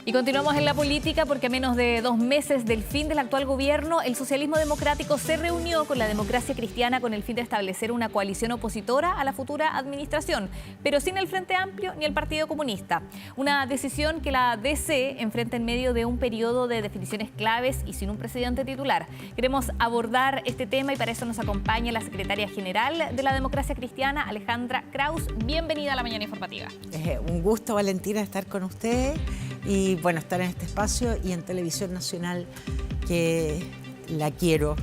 Y continuamos en la política porque a menos de 2 meses del fin del actual gobierno, el socialismo democrático se reunió con la democracia cristiana con el fin de establecer una coalición opositora a la futura administración, pero sin el Frente Amplio ni el Partido Comunista. Una decisión que la DC enfrenta en medio de un periodo de definiciones claves y sin un presidente titular. Queremos abordar este tema y para eso nos acompaña la secretaria general de la democracia cristiana, Alejandra Kraus. Bienvenida a la Mañana Informativa. Un gusto, Valentina, estar con ustedes y bueno, estar en este espacio y en Televisión Nacional, que la quiero,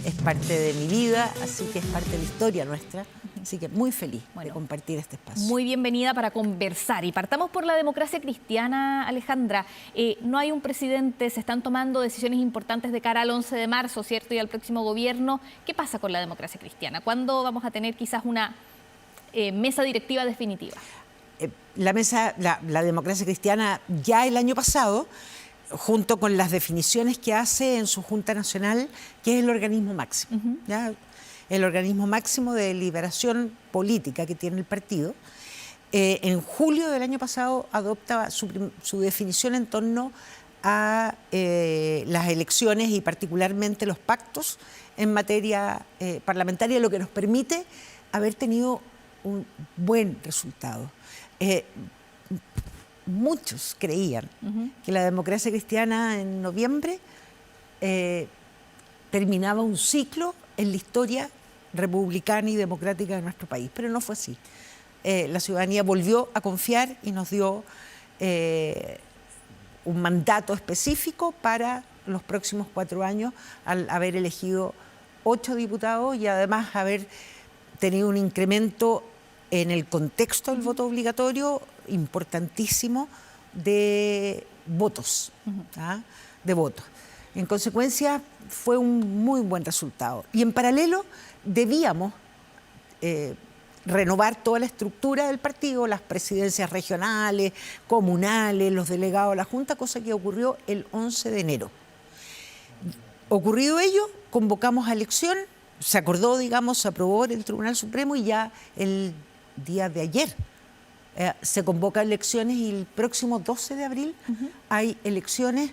es parte de mi vida, así que es parte de la historia nuestra. Así que muy feliz de compartir este espacio. Muy bienvenida para conversar. Y partamos por la democracia cristiana, Alejandra. No hay un presidente, se están tomando decisiones importantes de cara al 11 de marzo, ¿cierto? Y al próximo gobierno. ¿Qué pasa con la democracia cristiana? ¿Cuándo vamos a tener quizás una mesa directiva definitiva? La democracia cristiana ya el año pasado, junto con las definiciones que hace en su Junta Nacional, que es el organismo máximo, ¿ya? El organismo máximo de deliberación política que tiene el partido, en julio del año pasado adopta su definición en torno a las elecciones y particularmente los pactos en materia parlamentaria, lo que nos permite haber tenido un buen resultado. Muchos creían que la democracia cristiana en noviembre terminaba un ciclo en la historia republicana y democrática de nuestro país, pero no fue así. La ciudadanía volvió a confiar y nos dio un mandato específico para los próximos 4 años, al haber elegido 8 diputados y además haber tenido un incremento en el contexto del voto obligatorio importantísimo de votos, de votos. En consecuencia, fue un muy buen resultado. Y en paralelo, debíamos renovar toda la estructura del partido, las presidencias regionales, comunales, los delegados de la Junta, cosa que ocurrió el 11 de enero. Ocurrido ello, convocamos a elección, se acordó, digamos, se aprobó en el Tribunal Supremo y ya el día de ayer se convoca elecciones y el próximo 12 de abril hay elecciones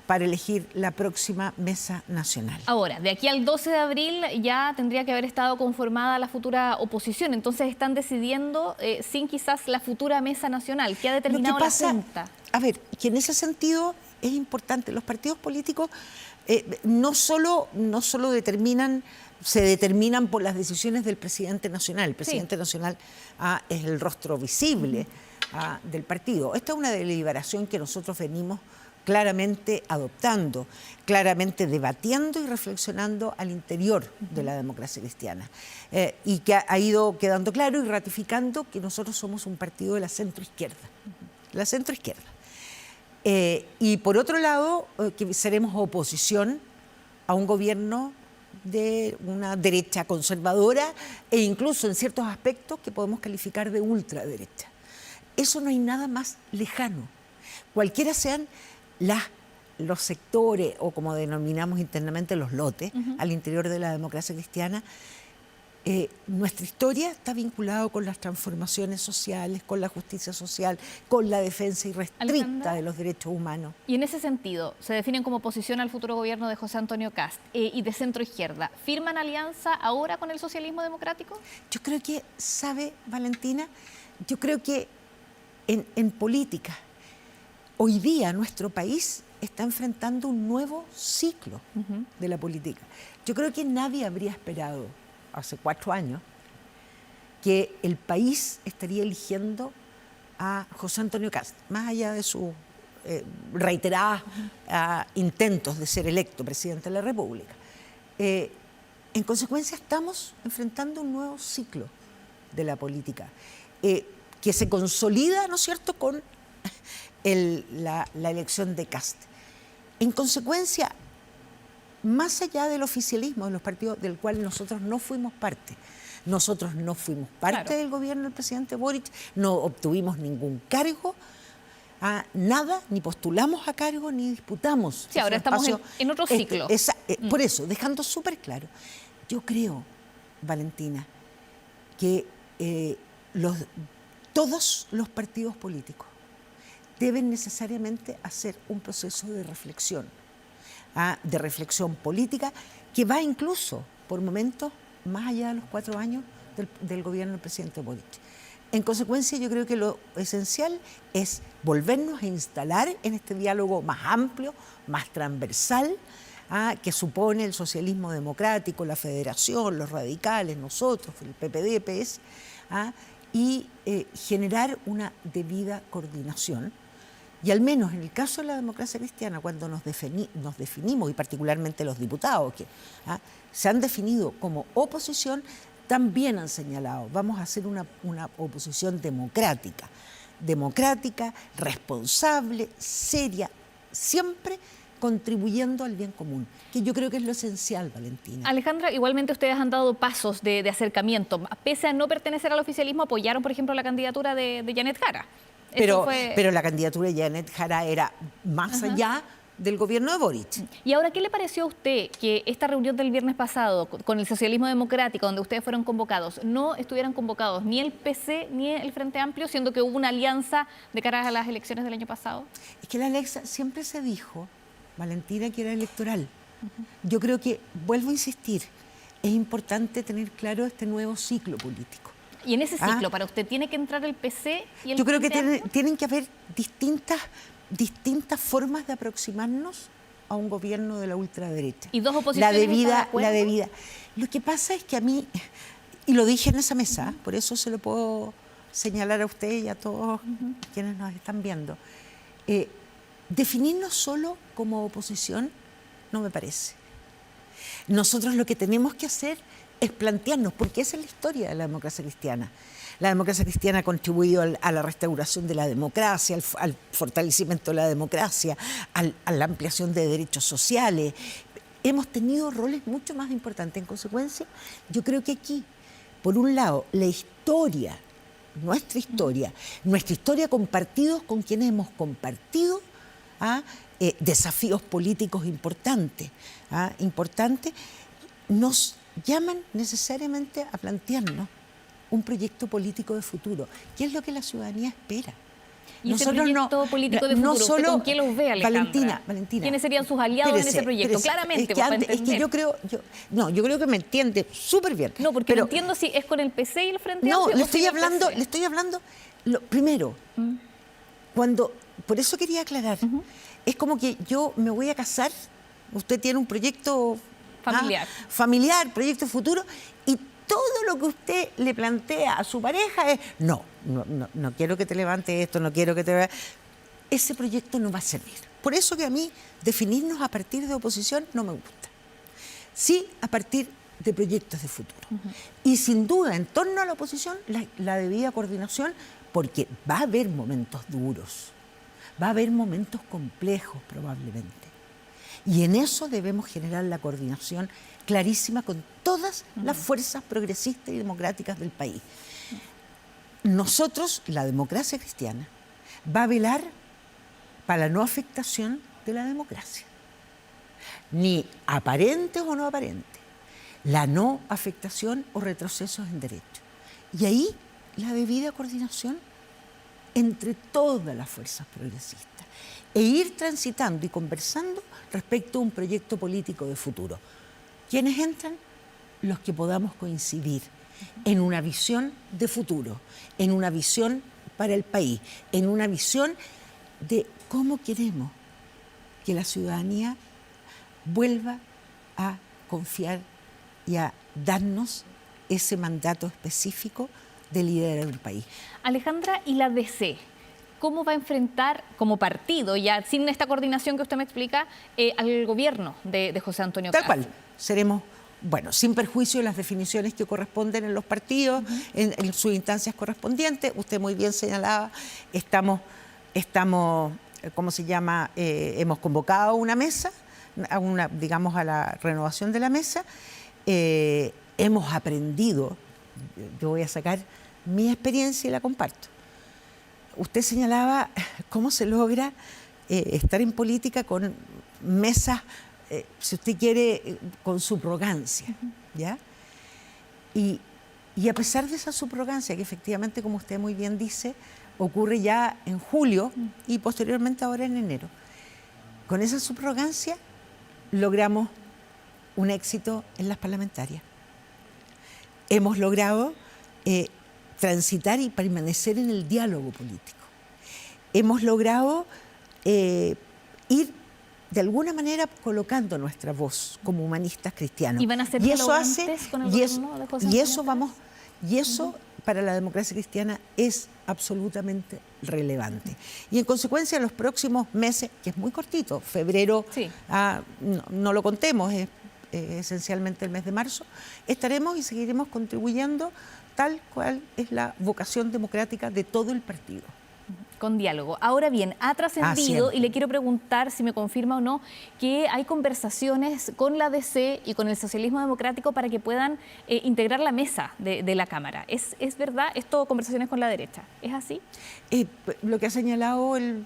para elegir la próxima mesa nacional. Ahora, de aquí al 12 de abril ya tendría que haber estado conformada la futura oposición, entonces están decidiendo sin quizás la futura mesa nacional. ¿Qué ha determinado la Junta? A ver, que en ese sentido es importante, los partidos políticos no solo se determinan por las decisiones del presidente nacional. El presidente nacional es el rostro visible del partido. Esta es una deliberación que nosotros venimos claramente adoptando, claramente debatiendo y reflexionando al interior de la democracia cristiana. Y que ha ido quedando claro y ratificando que nosotros somos un partido de la centroizquierda. La centroizquierda. Y por otro lado, que seremos oposición a un gobierno de una derecha conservadora e incluso en ciertos aspectos que podemos calificar de ultraderecha. Eso no hay nada más lejano. Cualquiera sean los sectores, o como denominamos internamente los lotes, al interior de la democracia cristiana, nuestra historia está vinculada con las transformaciones sociales, con la justicia social, con la defensa irrestricta de los derechos humanos. Y en ese sentido, se definen como oposición al futuro gobierno de José Antonio Kast y de centro izquierda. ¿Firman alianza ahora con el socialismo democrático? Yo creo que, ¿sabe, Valentina? Yo creo que en política, hoy día nuestro país está enfrentando un nuevo ciclo de la política. Yo creo que nadie habría esperado hace 4 años que el país estaría eligiendo a José Antonio Kast, más allá de sus reiterados intentos de ser electo presidente de la República. En consecuencia, estamos enfrentando un nuevo ciclo de la política que se consolida, ¿no es cierto?, con la elección de Kast. En consecuencia, más allá del oficialismo de los partidos del cual nosotros no fuimos parte del gobierno del presidente Boric, no obtuvimos ningún cargo, nada, ni postulamos a cargo, ni disputamos. Sí, ahora estamos en otro ciclo. Por eso, dejando súper claro, yo creo, Valentina, que todos los partidos políticos deben necesariamente hacer un proceso de reflexión política que va incluso, por momentos, más allá de los 4 años del gobierno del presidente Boric. En consecuencia, yo creo que lo esencial es volvernos a instalar en este diálogo más amplio, más transversal, que supone el socialismo democrático, la federación, los radicales, nosotros, el PPD, PS, y generar una debida coordinación. Y al menos en el caso de la democracia cristiana, cuando nos definimos, y particularmente los diputados que se han definido como oposición, también han señalado, vamos a hacer una oposición democrática, responsable, seria, siempre contribuyendo al bien común, que yo creo que es lo esencial, Valentina. Alejandra, igualmente ustedes han dado pasos de acercamiento. Pese a no pertenecer al oficialismo, apoyaron, por ejemplo, la candidatura de Janet Jara. Pero la candidatura de Janet Jara era más allá del gobierno de Boric. ¿Y ahora qué le pareció a usted que esta reunión del viernes pasado con el socialismo democrático, donde ustedes fueron convocados, no estuvieran convocados ni el PC ni el Frente Amplio, siendo que hubo una alianza de cara a las elecciones del año pasado? Es que la Alexa siempre se dijo, Valentina, que era electoral. Yo creo que, vuelvo a insistir, es importante tener claro este nuevo ciclo político. Y en ese ciclo, para usted, ¿tiene que entrar el PC y el Yo creo que Frente Amplio? tienen que haber distintas formas de aproximarnos a un gobierno de la ultraderecha. ¿Y dos oposiciones La debida. Lo que pasa es que a mí, y lo dije en esa mesa, por eso se lo puedo señalar a usted y a todos quienes nos están viendo, definirnos solo como oposición no me parece. Nosotros lo que tenemos que hacer es plantearnos, porque esa es la historia de la democracia cristiana. La democracia cristiana ha contribuido a la restauración de la democracia, al fortalecimiento de la democracia, a la ampliación de derechos sociales. Hemos tenido roles mucho más importantes. En consecuencia, yo creo que aquí, por un lado, la historia, nuestra historia compartidos con quienes hemos compartido desafíos políticos importantes, nos llaman necesariamente a plantearnos un proyecto político de futuro, que es lo que la ciudadanía espera. ¿Y ese proyecto político de futuro, usted con quién los ve, Alejandra? Valentina. ¿Quiénes serían sus aliados en ese proyecto? Claramente, es que yo creo que me entiende súper bien. No, porque no entiendo si es con el PC y el Frente No, Amplio. le estoy hablando, primero, por eso quería aclarar, es como que yo me voy a casar, usted tiene un proyecto familiar, proyecto futuro, y todo lo que usted le plantea a su pareja es, no quiero que te levantes esto, no quiero que te... Ese proyecto no va a servir. Por eso que a mí definirnos a partir de oposición no me gusta. Sí, a partir de proyectos de futuro. Y sin duda, en torno a la oposición, la debida coordinación, porque va a haber momentos duros, va a haber momentos complejos probablemente. Y en eso debemos generar la coordinación clarísima con todas las fuerzas progresistas y democráticas del país. Nosotros, la democracia cristiana, va a velar para la no afectación de la democracia. Ni aparentes o no aparentes, la no afectación o retrocesos en derechos. Y ahí la debida coordinación entre todas las fuerzas progresistas e ir transitando y conversando respecto a un proyecto político de futuro. ¿Quiénes entran? Los que podamos coincidir en una visión de futuro, en una visión para el país, en una visión de cómo queremos que la ciudadanía vuelva a confiar y a darnos ese mandato específico de liderar el país. Alejandra, ¿y la DC? ¿Cómo va a enfrentar como partido, ya sin esta coordinación que usted me explica, al gobierno de José Antonio Kast? Tal cual, seremos, sin perjuicio de las definiciones que corresponden en los partidos, en sus instancias correspondientes. Usted muy bien señalaba, estamos ¿cómo se llama? Hemos convocado una mesa, a la renovación de la mesa. Hemos aprendido, yo voy a sacar mi experiencia y la comparto. Usted señalaba cómo se logra estar en política con mesas, si usted quiere, con subrogancia, ¿ya? Y a pesar de esa subrogancia, que efectivamente, como usted muy bien dice, ocurre ya en julio y posteriormente ahora en enero. Con esa subrogancia logramos un éxito en las parlamentarias. Hemos logrado transitar y permanecer en el diálogo político. Hemos logrado ir de alguna manera colocando nuestra voz como humanistas cristianos. ¿Y van a ser dialogantes con el gobierno de José Antonio Kast? Y eso para la democracia cristiana es absolutamente relevante. Y en consecuencia, los próximos meses, que es muy cortito, febrero, no lo contemos, es esencialmente el mes de marzo, estaremos y seguiremos contribuyendo tal cual es la vocación democrática de todo el partido. Con diálogo. Ahora bien, ha trascendido, y le quiero preguntar si me confirma o no, que hay conversaciones con la DC y con el socialismo democrático para que puedan integrar la mesa de la Cámara. ¿Es verdad esto, conversaciones con la derecha? ¿Es así? Lo que ha señalado el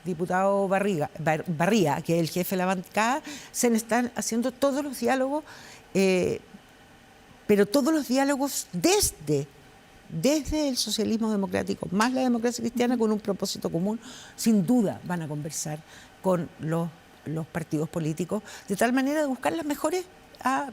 diputado Barría, que es el jefe de la bancada, se están haciendo todos los diálogos, pero todos los diálogos desde el socialismo democrático más la democracia cristiana con un propósito común. Sin duda van a conversar con los partidos políticos de tal manera de buscar las mejores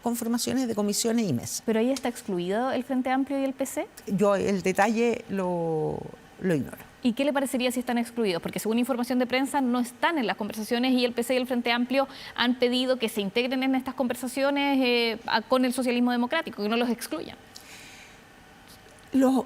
conformaciones de comisiones y mesas. ¿Pero ahí está excluido el Frente Amplio y el PC? Yo el detalle lo ignoro. ¿Y qué le parecería si están excluidos? Porque según información de prensa no están en las conversaciones y el PC y el Frente Amplio han pedido que se integren en estas conversaciones con el socialismo democrático, que no los excluyan.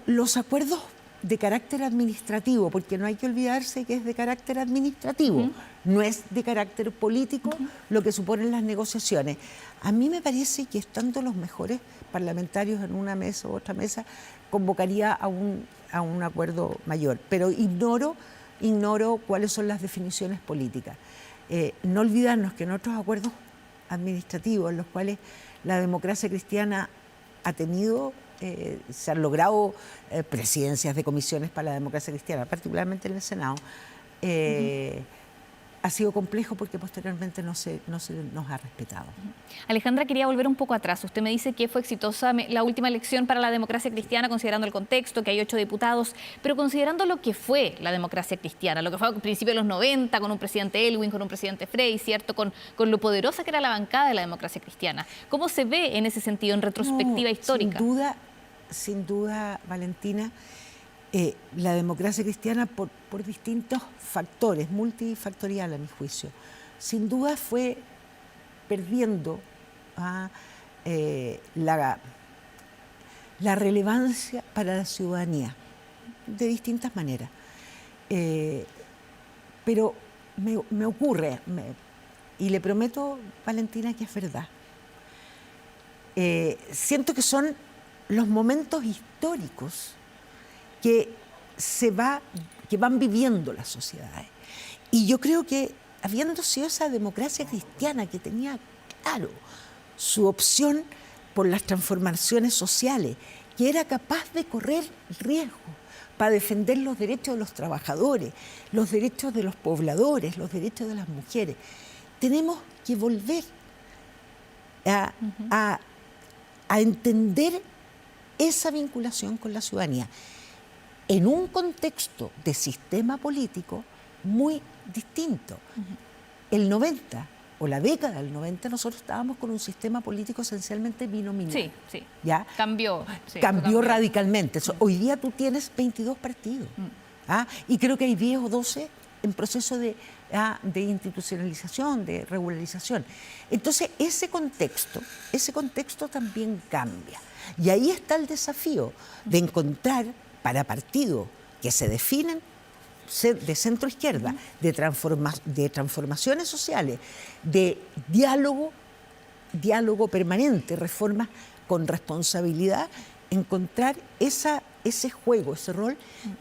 Los acuerdos de carácter administrativo, porque no hay que olvidarse que es de carácter administrativo, no es de carácter político lo que suponen las negociaciones. A mí me parece que estando los mejores parlamentarios en una mesa u otra mesa, convocaría a un acuerdo mayor, pero ignoro cuáles son las definiciones políticas. No olvidarnos que en otros acuerdos administrativos en los cuales la democracia cristiana ha tenido, se han logrado presidencias de comisiones para la democracia cristiana, particularmente en el Senado, ha sido complejo porque posteriormente no se nos ha respetado. Alejandra, quería volver un poco atrás. Usted me dice que fue exitosa la última elección para la democracia cristiana, considerando el contexto, que hay 8 diputados, pero considerando lo que fue la democracia cristiana, lo que fue al principio de los 90, con un presidente Elwin, con un presidente Frey, ¿cierto? Con lo poderosa que era la bancada de la democracia cristiana. ¿Cómo se ve en ese sentido, en retrospectiva histórica? Sin duda, Valentina, la democracia cristiana por distintos factores, multifactorial a mi juicio, sin duda fue perdiendo la relevancia para la ciudadanía de distintas maneras. Pero me ocurre, y le prometo, Valentina, que es verdad. Siento que son los momentos históricos que van viviendo las sociedades. Y yo creo que, habiendo sido esa democracia cristiana que tenía claro su opción por las transformaciones sociales, que era capaz de correr riesgo para defender los derechos de los trabajadores, los derechos de los pobladores, los derechos de las mujeres, tenemos que volver a entender esa vinculación con la ciudadanía en un contexto de sistema político muy distinto. El 90 o la década del 90 nosotros estábamos con un sistema político esencialmente binominal. Sí. ¿Ya? Cambió Radicalmente. Hoy día tú tienes 22 partidos. Y creo que hay 10 o 12 en proceso de institucionalización, de regularización. Entonces, ese contexto también cambia. Y ahí está el desafío de encontrar para partidos que se definen de centro-izquierda, de transformaciones sociales, de diálogo permanente, reformas con responsabilidad, encontrar ese juego, ese rol,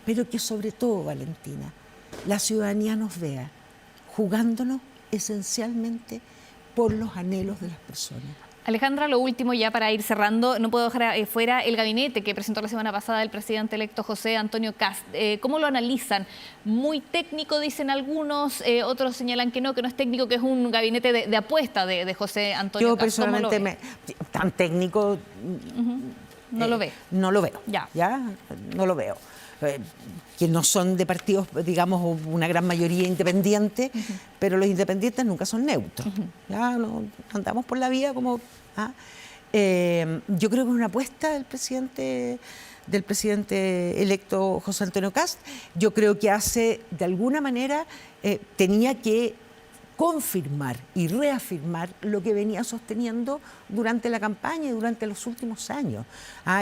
pero que sobre todo, Valentina, la ciudadanía nos vea jugándonos esencialmente por los anhelos de las personas. Alejandra, lo último ya para ir cerrando, no puedo dejar fuera el gabinete que presentó la semana pasada el presidente electo José Antonio Kast. ¿Cómo lo analizan? Muy técnico, dicen algunos, otros señalan que no es técnico, que es un gabinete de apuesta de José Antonio Kast. Yo personalmente, tan técnico, no lo ve. No lo veo. Ya. No lo veo. que no son de partidos, digamos, una gran mayoría independiente, pero los independientes nunca son neutros. ¿Ya? No, andamos por la vida como... yo creo que es una apuesta del presidente electo José Antonio Kast. Yo creo que de alguna manera, tenía que confirmar y reafirmar lo que venía sosteniendo durante la campaña y durante los últimos años.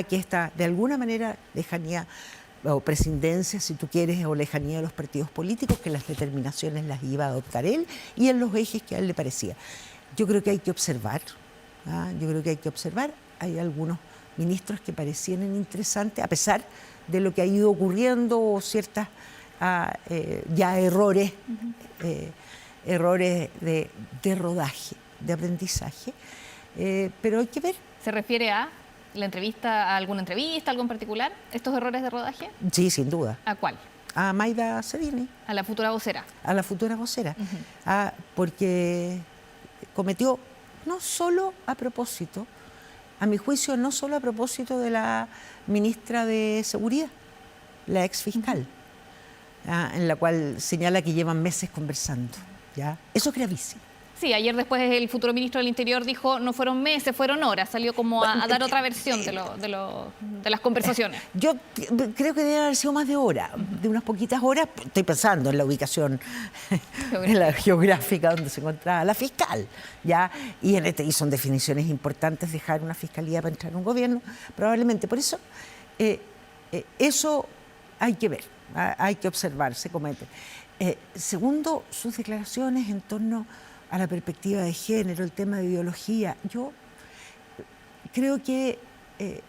Que esta, de alguna manera, lejanía o prescindencia, si tú quieres, o lejanía de los partidos políticos, que las determinaciones las iba a adoptar él y en los ejes que a él le parecía. Yo creo que hay que observar. Hay algunos ministros que parecían interesantes, a pesar de lo que ha ido ocurriendo, o ciertas ya errores de rodaje, de aprendizaje, pero hay que ver. ¿Se refiere a alguna entrevista, algo en particular, estos errores de rodaje? Sí, sin duda. ¿A cuál? A Mayda Servini. A la futura vocera. A la futura vocera. Porque cometió, no solo a propósito, a mi juicio, no solo a propósito de la ministra de Seguridad, la ex fiscal, en la cual señala que llevan meses conversando. ¿Ya? Eso es gravísimo. Sí, ayer después el futuro ministro del Interior dijo no fueron meses, fueron horas. Salió como a dar otra versión de las conversaciones. Yo creo que debe haber sido más de horas, de unas poquitas horas. Estoy pensando en la ubicación geográfica donde se encontraba la fiscal. ¿Ya? Y son definiciones importantes, dejar una fiscalía para entrar en un gobierno, probablemente. Por eso, eso hay que ver, hay que observar, se comete. Segundo, sus declaraciones en torno a la perspectiva de género, el tema de ideología. Yo creo que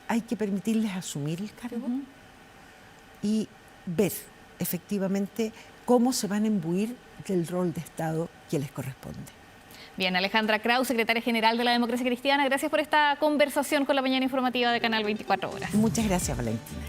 hay que permitirles asumir el cargo y ver efectivamente cómo se van a imbuir del rol de Estado que les corresponde. Bien, Alejandra Krause, secretaria general de la Democracia Cristiana, gracias por esta conversación con la mañana informativa de Canal 24 Horas. Muchas gracias, Valentina.